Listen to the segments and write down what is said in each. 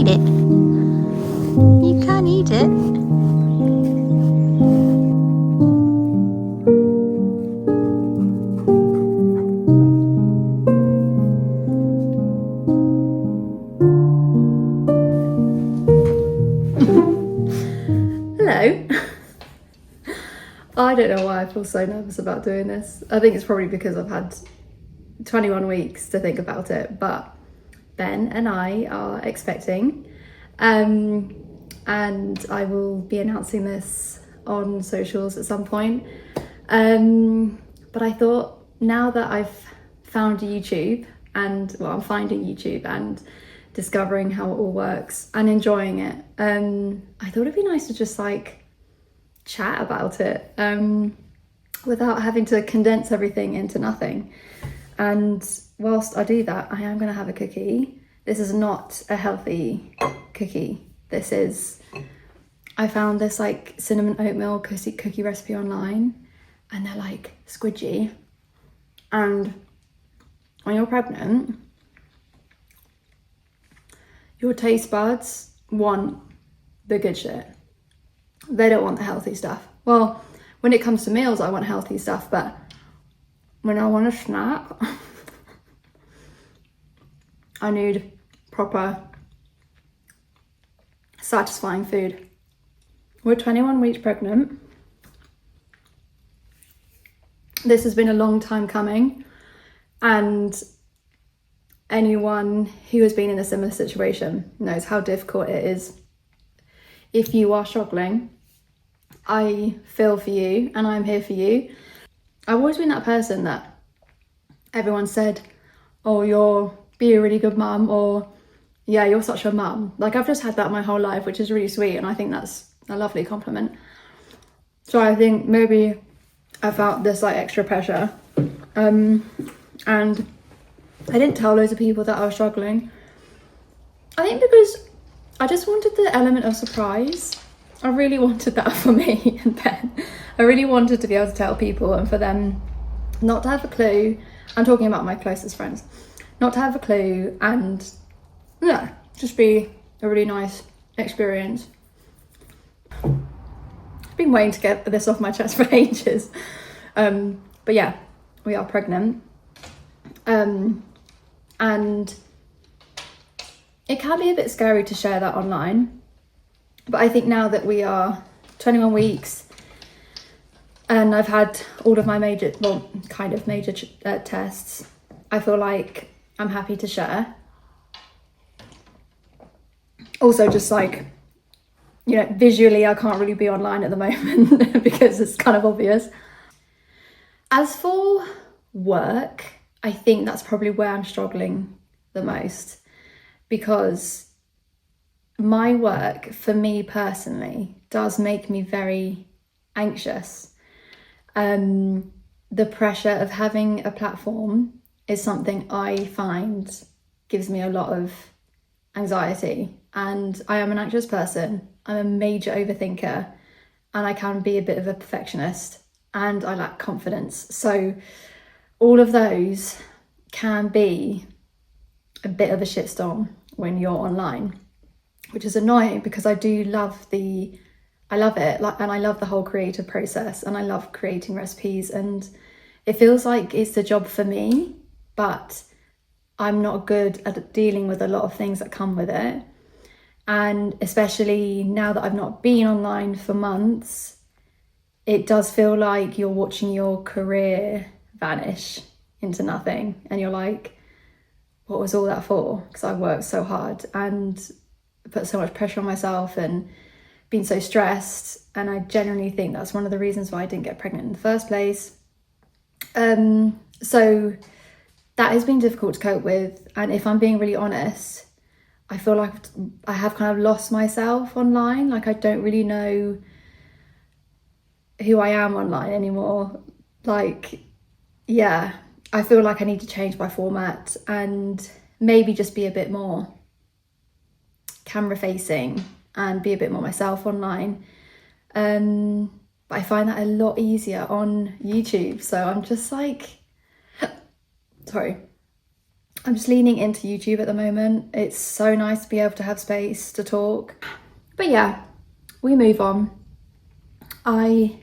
eat it. You can't eat it. Hello. I don't know why I feel so nervous about doing this. I think it's probably because I've had 21 weeks to think about it, but Ben and I are expecting, and I will be announcing this on socials at some point. But I thought, now that I've found YouTube I'm finding YouTube and discovering how it all works and enjoying it, I thought it'd be nice to just chat about it without having to condense everything into nothing. And whilst I do that, I am going to have a cookie. This is not a healthy cookie. I found this cinnamon oatmeal cookie recipe online, and they're squidgy. And when you're pregnant, your taste buds want the good shit. They don't want the healthy stuff. Well, when it comes to meals, I want healthy stuff, but when I want a snack, I need proper, satisfying food. We're 21 weeks pregnant. This has been a long time coming, and anyone who has been in a similar situation knows how difficult it is. If you are struggling, I feel for you and I'm here for you. I've always been that person that everyone said, oh, you'll be a really good mum, or yeah, you're such a mum. I've just had that my whole life, which is really sweet, and I think that's a lovely compliment. So I think maybe I felt this extra pressure, and I didn't tell loads of people that I was struggling. I think because I just wanted the element of surprise. I really wanted that for me and Ben. I really wanted to be able to tell people and for them not to have a clue. I'm talking about my closest friends. Not to have a clue, and yeah, just be a really nice experience. I've been waiting to get this off my chest for ages. But yeah, we are pregnant. And it can be a bit scary to share that online. But I think now that we are 21 weeks and I've had all of my major tests, I feel like I'm happy to share. Also, just visually, I can't really be online at the moment because it's kind of obvious. As for work, I think that's probably where I'm struggling the most, because my work, for me personally, does make me very anxious. The pressure of having a platform is something I find gives me a lot of anxiety, and I am an anxious person. I'm a major overthinker, and I can be a bit of a perfectionist, and I lack confidence. So all of those can be a bit of a shitstorm when you're online, which is annoying because I love it, and I love the whole creative process, and I love creating recipes, and it feels like it's the job for me, but I'm not good at dealing with a lot of things that come with it. And especially now that I've not been online for months, it does feel like you're watching your career vanish into nothing, and you're like, what was all that for? Because I worked so hard and put so much pressure on myself and been so stressed, and I genuinely think that's one of the reasons why I didn't get pregnant in the first place. So that has been difficult to cope with, and if I'm being really honest, I feel like I have kind of lost myself online. I don't really know who I am online anymore. Yeah, I feel like I need to change my format and maybe just be a bit more camera facing and be a bit more myself online. But I find that a lot easier on YouTube. So I'm just sorry. I'm just leaning into YouTube at the moment. It's so nice to be able to have space to talk. But yeah, we move on. I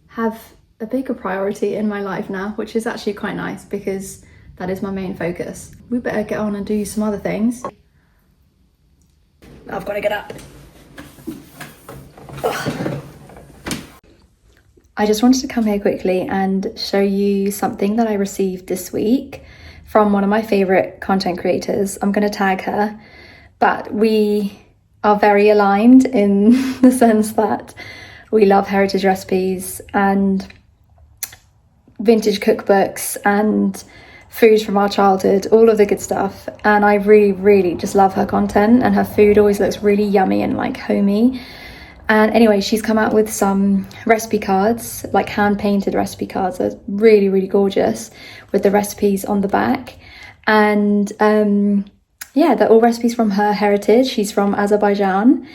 have a bigger priority in my life now, which is actually quite nice because that is my main focus. We better get on and do some other things. I've got to get up. Ugh. I just wanted to come here quickly and show you something that I received this week from one of my favourite content creators. I'm going to tag her, but we are very aligned in the sense that we love heritage recipes and vintage cookbooks and food from our childhood, all of the good stuff. And I really just love her content, and her food always looks really yummy and like homey. And anyway, she's come out with some recipe cards, like hand painted recipe cards. They're really gorgeous with the recipes on the back. And yeah, they're all recipes from her heritage. She's from Azerbaijan.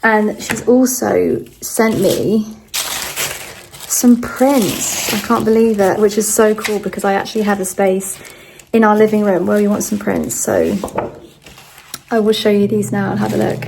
And she's also sent me some prints. I can't believe it, which is so cool because I actually have a space in our living room where we want some prints. So I will show you these now and have a look.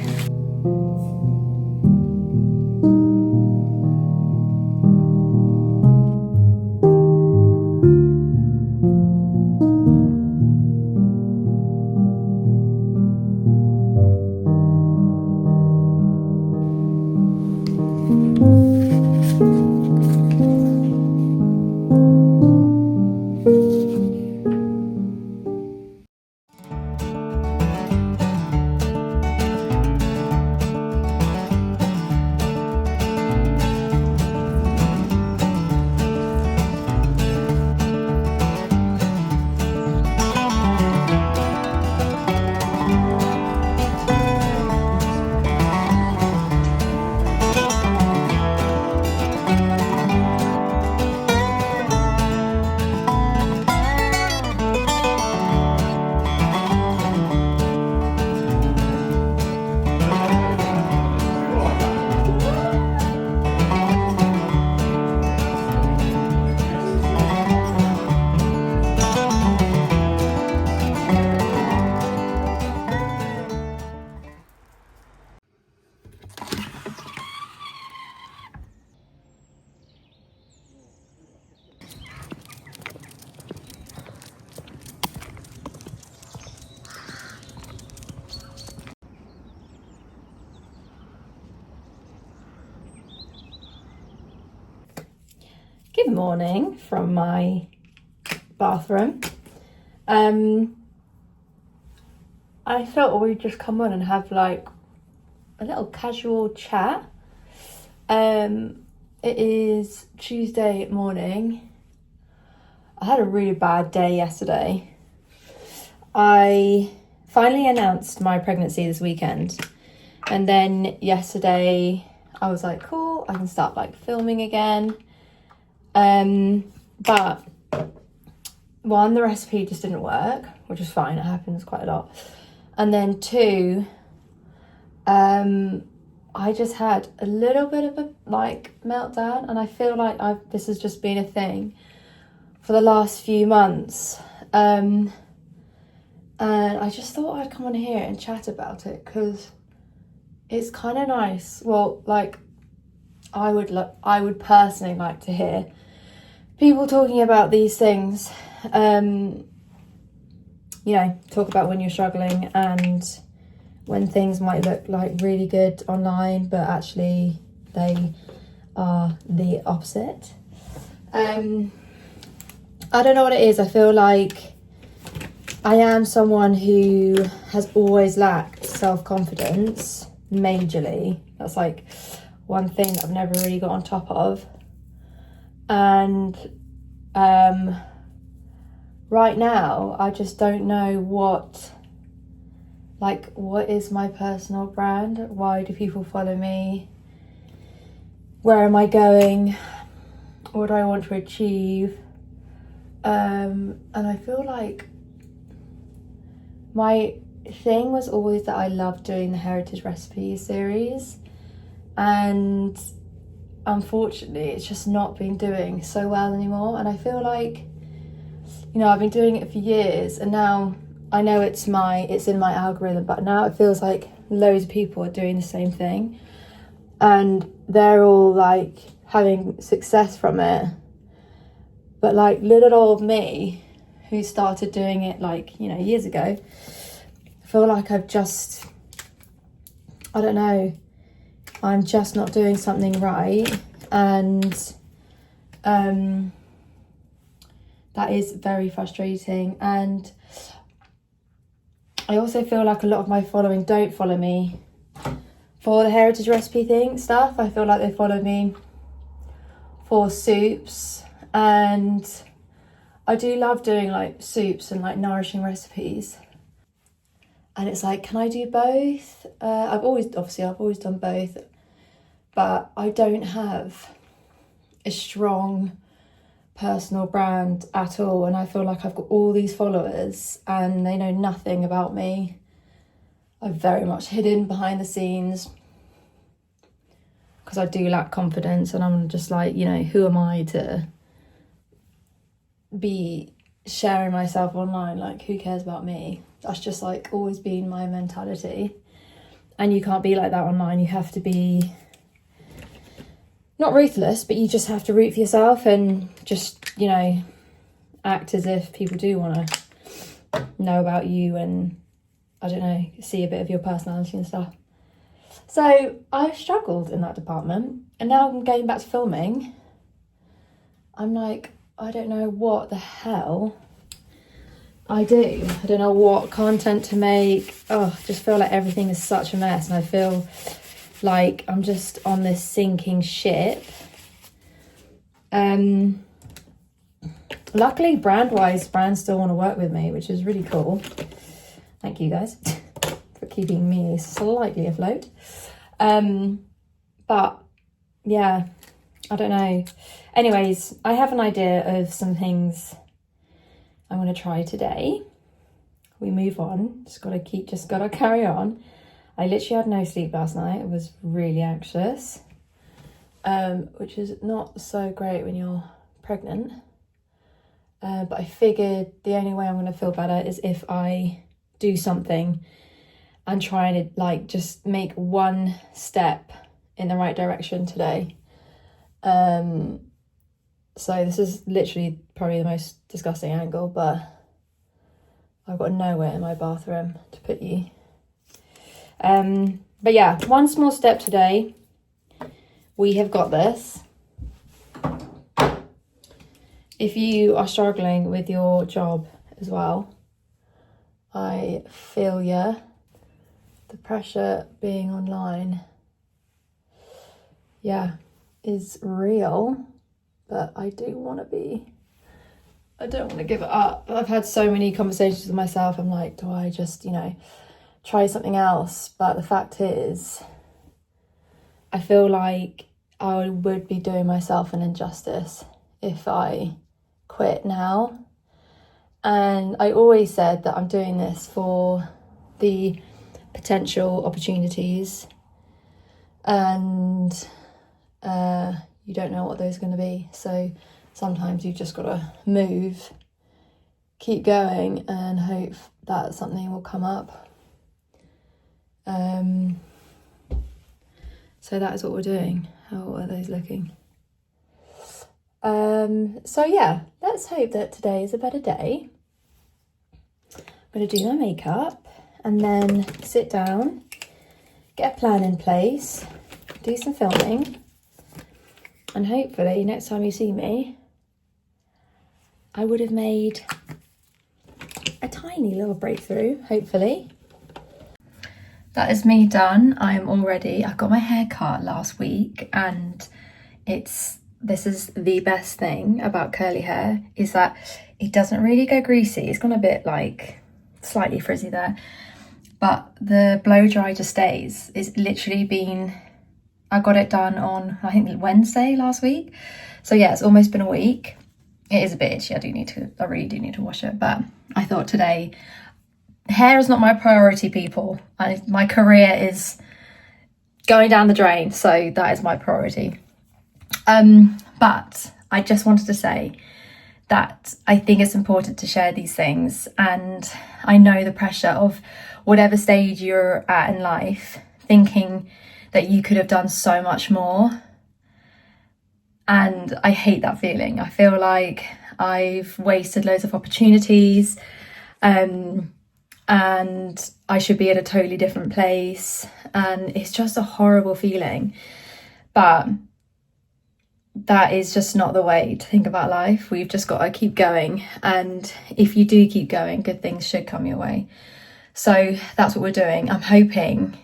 Good morning from my bathroom. I thought we'd just come on and have like a little casual chat. It is Tuesday morning. I had a really bad day yesterday. I finally announced my pregnancy this weekend, and then yesterday I was like, cool, I can start like filming again. But one, the recipe just didn't work, which is fine, it happens quite a lot. And then two, I just had a little bit of a like meltdown, and I feel like this has just been a thing for the last few months. And I just thought I'd come on here and chat about it because it's kind of nice. Well, like I would personally like to hear people talking about these things. You know, talk about when you're struggling and when things might look like really good online, but actually they are the opposite. I don't know what it is. I feel like I am someone who has always lacked self-confidence majorly. That's like one thing that I've never really got on top of. And right now I just don't know what is my personal brand? Why do people follow me? Where am I going? What do I want to achieve? And I feel like my thing was always that I loved doing the heritage recipes series, and unfortunately it's just not been doing so well anymore. And I feel like, you know, I've been doing it for years, and now I know it's in my algorithm, but now it feels like loads of people are doing the same thing, and they're all like having success from it. But like little old me, who started doing it like, you know, years ago, I feel like I don't know, I'm just not doing something right, and that is very frustrating. And I also feel like a lot of my following don't follow me for the heritage recipe stuff. I feel like they follow me for soups, and I do love doing like soups and like nourishing recipes. And it's like, can I do both? I've always done both, but I don't have a strong personal brand at all, and I feel like I've got all these followers and they know nothing about me. I'm very much hidden behind the scenes because I do lack confidence, and I'm just like, you know, who am I to be sharing myself online? Like, who cares about me? That's just like always been my mentality. And you can't be like that online. You have to be not ruthless, but you just have to root for yourself and just, you know, act as if people do want to know about you and, I don't know, see a bit of your personality and stuff. So I struggled in that department, and now I'm going back to filming. I'm like, I don't know what the hell I do. I don't know what content to make. Oh, I just feel like everything is such a mess, and I feel like I'm just on this sinking ship. Luckily, brand-wise, brands still want to work with me, which is really cool. Thank you guys for keeping me slightly afloat. But yeah, I don't know. Anyways, I have an idea of some things I'm going to try today. We move on. Just gotta carry on. I literally had no sleep last night. I was really anxious, which is not so great when you're pregnant. But I figured the only way I'm going to feel better is if I do something and try to like just make one step in the right direction today. So this is literally probably the most disgusting angle, but I've got nowhere in my bathroom to put you. But yeah, one small step today. We have got this. If you are struggling with your job as well, I feel ya. The pressure being online, yeah, is real, but I don't want to give it up. I've had so many conversations with myself. I'm like, do I just, you know, try something else? But the fact is, I feel like I would be doing myself an injustice if I quit now. And I always said that I'm doing this for the potential opportunities, and you don't know what those are going to be. So sometimes you've just got to move, keep going, and hope that something will come up. So that is what we're doing. How are those looking? So yeah, let's hope that today is a better day. I'm going to do my makeup and then sit down, get a plan in place, do some filming, and hopefully next time you see me, I would have made a tiny little breakthrough, hopefully. That is me done. I got my hair cut last week, and this is the best thing about curly hair, is that it doesn't really go greasy. It's gone a bit like slightly frizzy there, but the blow dry just stays. It's literally I got it done on, I think, Wednesday last week. So yeah, it's almost been a week. It is a bit itchy. I really do need to wash it, but I thought today, hair is not my priority, people. My career is going down the drain, so that is my priority. But I just wanted to say that I think it's important to share these things. And I know the pressure of whatever stage you're at in life, thinking that you could have done so much more. And I hate that feeling. I feel like I've wasted loads of opportunities, and I should be at a totally different place. And it's just a horrible feeling. But that is just not the way to think about life. We've just got to keep going. And if you do keep going, good things should come your way. So that's what we're doing. I'm hoping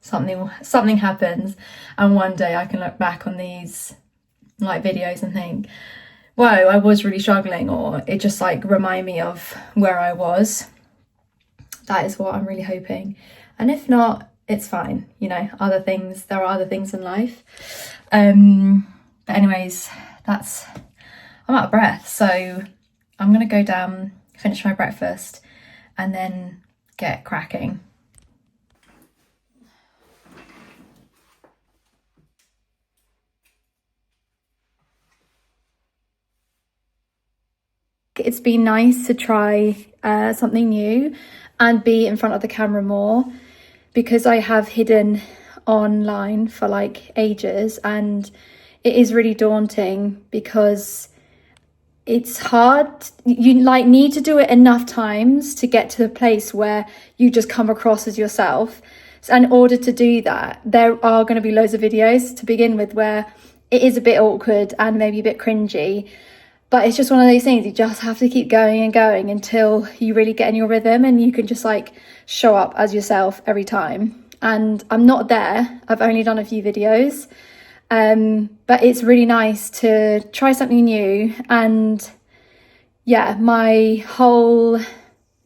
something happens, and one day I can look back on these like videos and think, whoa, I was really struggling, or it just like remind me of where I was. That is what I'm really hoping. And if not, it's fine. You know, there are other things in life. But anyways, I'm out of breath. So I'm going to go down, finish my breakfast, and then get cracking. It's been nice to try something new and be in front of the camera more, because I have hidden online for like ages, and it is really daunting because it's hard. You like need to do it enough times to get to the place where you just come across as yourself. So in order to do that, there are going to be loads of videos to begin with where it is a bit awkward and maybe a bit cringy. But it's just one of those things, you just have to keep going and going until you really get in your rhythm and you can just like show up as yourself every time. And I'm not there. I've only done a few videos. But it's really nice to try something new. And yeah, my whole,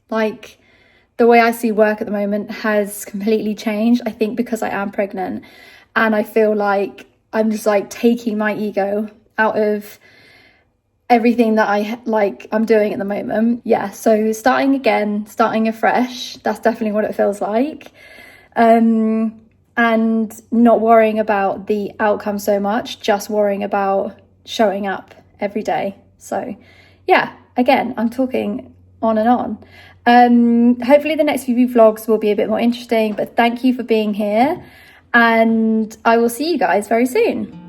like, the way I see work at the moment has completely changed. I think because I am pregnant, and I feel like I'm just like taking my ego out of everything that I'm doing at the moment. Yeah, so starting again, starting afresh, that's definitely what it feels like. And not worrying about the outcome so much, just worrying about showing up every day. So yeah, again, I'm talking on and on. Hopefully the next few vlogs will be a bit more interesting, but thank you for being here, and I will see you guys very soon.